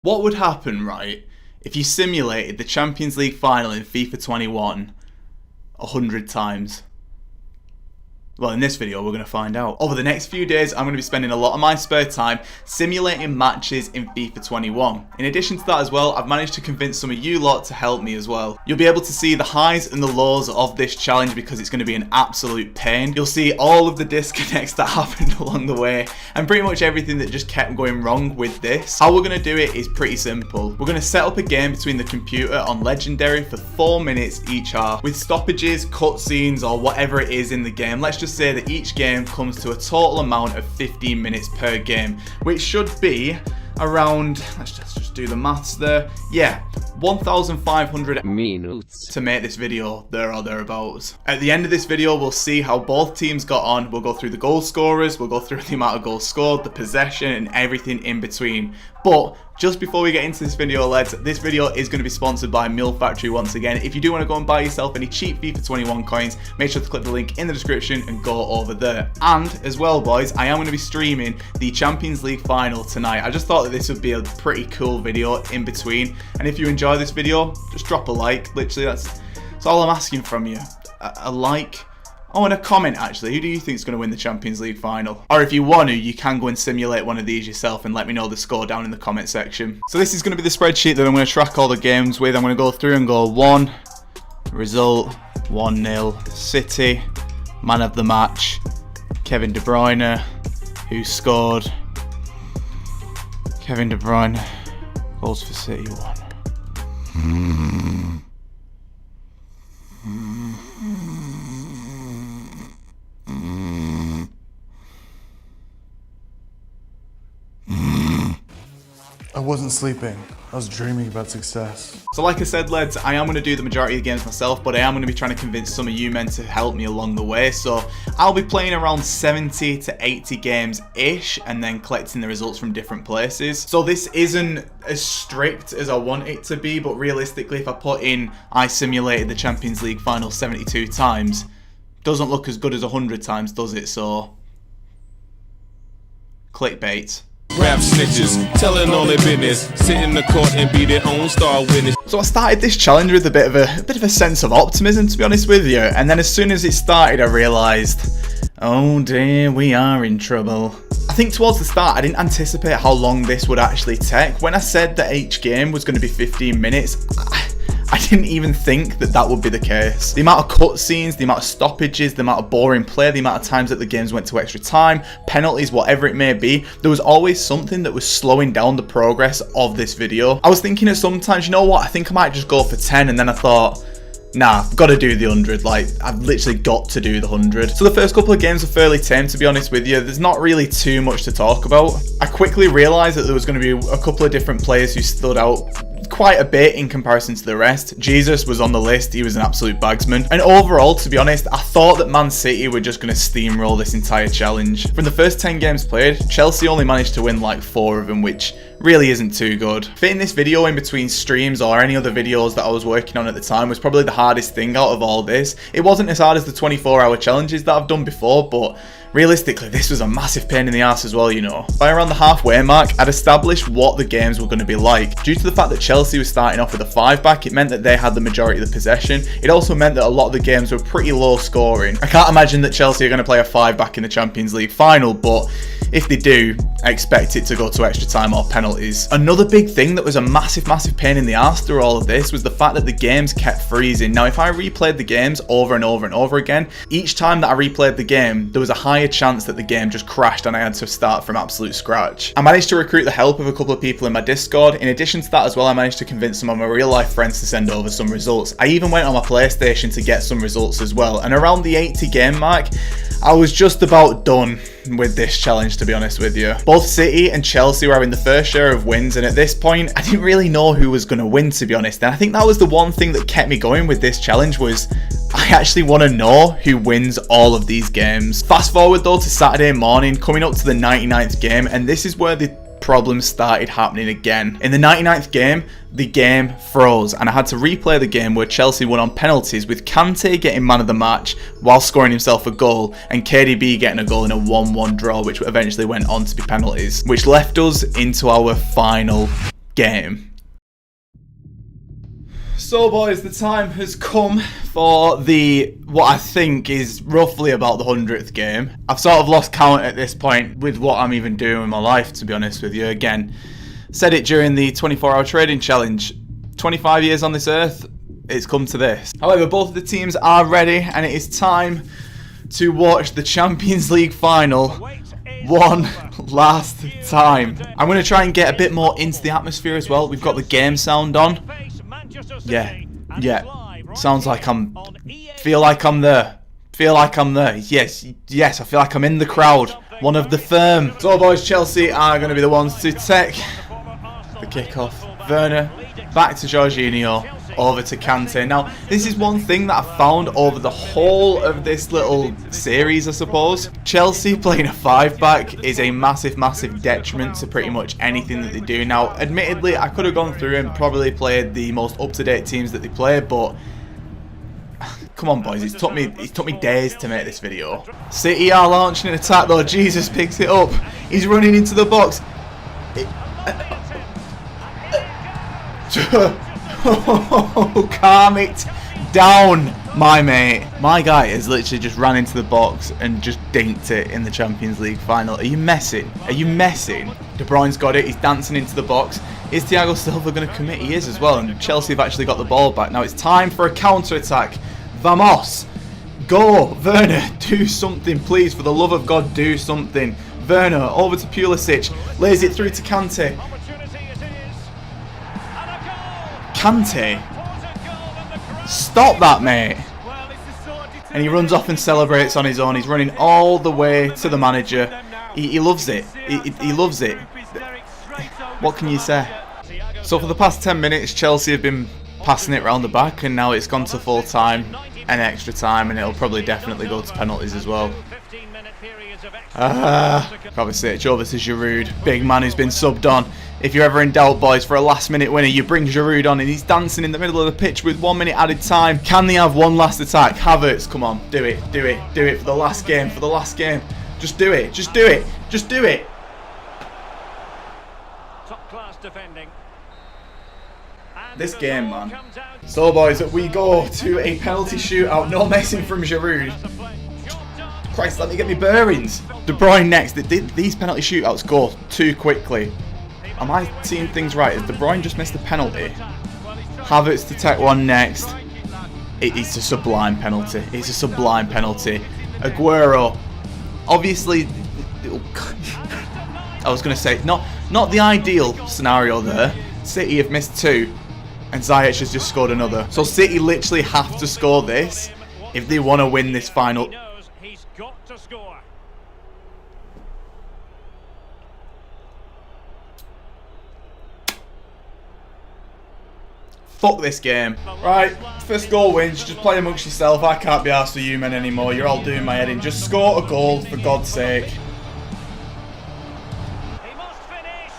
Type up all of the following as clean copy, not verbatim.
What would happen, right, if you simulated the Champions League final in FIFA 21 100 times? Well, in this video, we're going to find out. Over the next few days, I'm going to be spending a lot of my spare time simulating matches in FIFA 21. In addition to that as well, I've managed to convince some of you lot to help me as well. You'll be able to see the highs and the lows of this challenge because it's going to be an absolute pain. You'll see all of the disconnects that happened along the way and pretty much everything that just kept going wrong with this. How we're going to do it is pretty simple. We're going to set up a game between the computer on Legendary for 4 minutes each half with stoppages, cutscenes or whatever it is in the game. Let's just say that each game comes to a total amount of 15 minutes per game, which should be around, let's just do the maths there, yeah, 1,500 minutes to make this video there or thereabouts. At the end of this video, we'll see how both teams got on. We'll go through the goal scorers, we'll go through the amount of goals scored, the possession and everything in between. But just before we get into this video, lads, this video is going to be sponsored by Mill Factory once again. If you do want to go and buy yourself any cheap FIFA 21 coins, make sure to click the link in the description and go over there. And as well, boys, I am going to be streaming the Champions League final tonight. I just thought that this would be a pretty cool video in between. And if you enjoy this video, just drop a like. Literally, that's all I'm asking from you. A like. Oh, and a comment actually. Who do you think is going to win the Champions League final? Or if you want to, you can go and simulate one of these yourself and let me know the score down in the comment section. So this is going to be the spreadsheet that I'm going to track all the games with. I'm going to go through and go 1, result, 1-0, City, man of the match, Kevin De Bruyne, who scored, Kevin De Bruyne, goals for City, 1. I wasn't sleeping. I was dreaming about success. So like I said, lads, I am going to do the majority of the games myself, but I am going to be trying to convince some of you men to help me along the way. So I'll be playing around 70 to 80 games-ish and then collecting the results from different places. So this isn't as strict as I want it to be, but realistically, if I put in I simulated the Champions League final 72 times, doesn't look as good as 100 times, does it? So clickbait. Rap snitches, telling all their business, sit in the court and be their own star witness. So I started this challenge with a bit of a sense of optimism, to be honest with you, and then as soon as it started I realised, oh dear, we are in trouble. I think towards the start I didn't anticipate how long this would actually take. When I said that each game was going to be 15 minutes, I didn't even think that that would be the case. The amount of cutscenes, the amount of stoppages, the amount of boring play, the amount of times that the games went to extra time, penalties, whatever it may be, there was always something that was slowing down the progress of this video. I was thinking at sometimes, you know what, I think I might just go for 10, and then I thought, nah, I've got to do the 100. Like, I've literally got to do the 100. So the first couple of games were fairly tame, to be honest with you. There's not really too much to talk about. I quickly realised that there was going to be a couple of different players who stood out quite a bit in comparison to the rest. Jesus was on the list, he was an absolute bagsman. And overall, to be honest, I thought that Man City were just going to steamroll this entire challenge. From the first 10 games played, Chelsea only managed to win like 4 of them, which really isn't too good. Fitting this video in between streams or any other videos that I was working on at the time was probably the hardest thing out of all this. It wasn't as hard as the 24-hour challenges that I've done before, but realistically, this was a massive pain in the ass as well, you know. By around the halfway mark, I'd established what the games were going to be like. Due to the fact that Chelsea was starting off with a 5-back, it meant that they had the majority of the possession. It also meant that a lot of the games were pretty low scoring. I can't imagine that Chelsea are going to play a 5-back in the Champions League final, but if they do, I expect it to go to extra time or penalties. Another big thing that was a massive pain in the ass through all of this was the fact that the games kept freezing. Now, if I replayed the games over and over and over again, each time that I replayed the game, there was a higher chance that the game just crashed and I had to start from absolute scratch. I managed to recruit the help of a couple of people in my Discord. In addition to that as well, I managed to convince some of my real life friends to send over some results. I even went on my PlayStation to get some results as well. And around the 80 game mark, I was just about done with this challenge, to be honest with you. Both City and Chelsea were having the first share of wins, and at this point I didn't really know who was going to win, to be honest. And I think that was the one thing that kept me going with this challenge, was I actually want to know who wins all of these games. Fast forward though to Saturday morning, coming up to the 99th game, and this is where the problems started happening again. In the 99th game, the game froze and I had to replay the game where Chelsea won on penalties, with Kante getting man of the match while scoring himself a goal and KDB getting a goal in a 1-1 draw, which eventually went on to be penalties, which left us into our final game. So boys, the time has come for what I think is roughly about the 100th game. I've sort of lost count at this point with what I'm even doing with my life, to be honest with you. Again, said it during the 24-hour trading challenge. 25 years on this earth, it's come to this. However, both of the teams are ready, and it is time to watch the Champions League final one last time. I'm going to try and get a bit more into the atmosphere as well. We've got the game sound on. Yeah. Sounds like feel like I'm there. Yes, I feel like I'm in the crowd. One of the firm. So boys, Chelsea are going to be the ones to take the kickoff. Werner, back to Jorginho, over to Kante. Now, this is one thing that I've found over the whole of this little series, I suppose. Chelsea playing a 5-back is a massive, massive detriment to pretty much anything that they do. Now, admittedly, I could have gone through and probably played the most up-to-date teams that they play, but come on, boys, it took me days to make this video. City are launching an attack, though. Jesus picks it up. He's running into the box. Calm it down, my mate. My guy has literally just ran into the box and just dinked it in the Champions League final. Are you messing? Are you messing? De Bruyne's got it. He's dancing into the box. Is Thiago Silva going to commit? He is as well. And Chelsea have actually got the ball back. Now it's time for a counter-attack. Vamos. Go. Werner, do something, please. For the love of God, do something. Werner, over to Pulisic. Lays it through to Kante. Kante, stop that, mate. And he runs off and celebrates on his own. He's running all the way to the manager. He loves it. He loves it. What can you say? So for the past 10 minutes, Chelsea have been passing it round the back, and now it's gone to full time and extra time, and it'll probably definitely go to penalties as well. Kovacic over to Giroud, big man who's been subbed on. If you're ever in doubt, boys, for a last-minute winner, you bring Giroud on, and he's dancing in the middle of the pitch with 1 minute added time. Can they have one last attack? Havertz, come on, do it for the last game, Just do it, just do it. Top-class defending. This game, man. So, boys, we go to a penalty shootout. No messing from Giroud. Christ, let me get me bearings. De Bruyne next. These penalty shootouts go too quickly. Am I seeing things right? Has De Bruyne just missed a penalty? Havertz to take one next. It's a sublime penalty. Aguero. Obviously, I was going to say, not the ideal scenario there. City have missed 2. And Ziyech has just scored another. So City literally have to score this if they want to win this final. He's got to score. Fuck this game. Right, first goal wins. Just play amongst yourself. I can't be arsed with you men anymore. You're all doing my head in. Just score a goal, for God's sake. He must finish.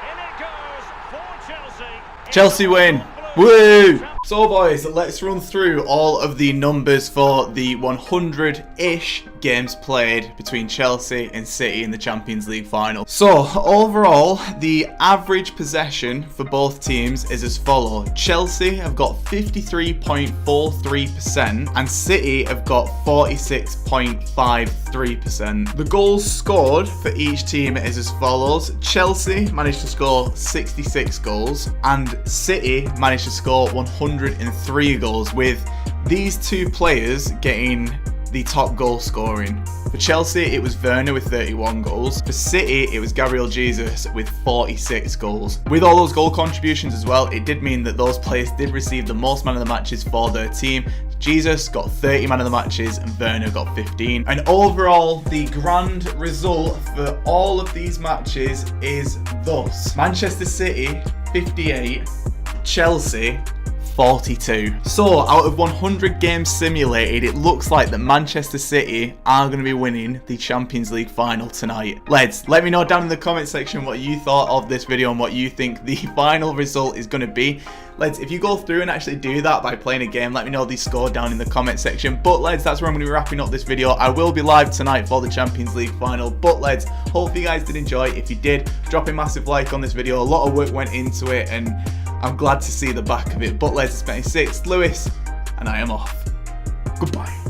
In it goes for Chelsea. Chelsea win. Woo! So boys, let's run through all of the numbers for the 100-ish games played between Chelsea and City in the Champions League final. So overall, the average possession for both teams is as follows. Chelsea have got 53.43% and City have got 46.53%. The goals scored for each team is as follows. Chelsea managed to score 66 goals and City managed to score 103 goals, with these two players getting the top goal scoring. For Chelsea, it was Werner with 31 goals. For City, it was Gabriel Jesus with 46 goals. With all those goal contributions as well, it did mean that those players did receive the most man of the matches for their team. Jesus got 30 man of the matches and Werner got 15. And overall, the grand result for all of these matches is thus. Manchester City, 58. Chelsea, 42. So out of 100 games simulated, it looks like that Manchester City are going to be winning the Champions League final tonight. Lads, let me know down in the comment section what you thought of this video and what you think the final result is going to be. Lads, if you go through and actually do that by playing a game, let me know the score down in the comment section. But lads, that's where I'm going to be wrapping up this video. I will be live tonight for the Champions League final. But lads, hope you guys did enjoy. If you did, drop a massive like on this video. A lot of work went into it and I'm glad to see the back of it. But lads, it's been 6, Lewis, and I am off. Goodbye.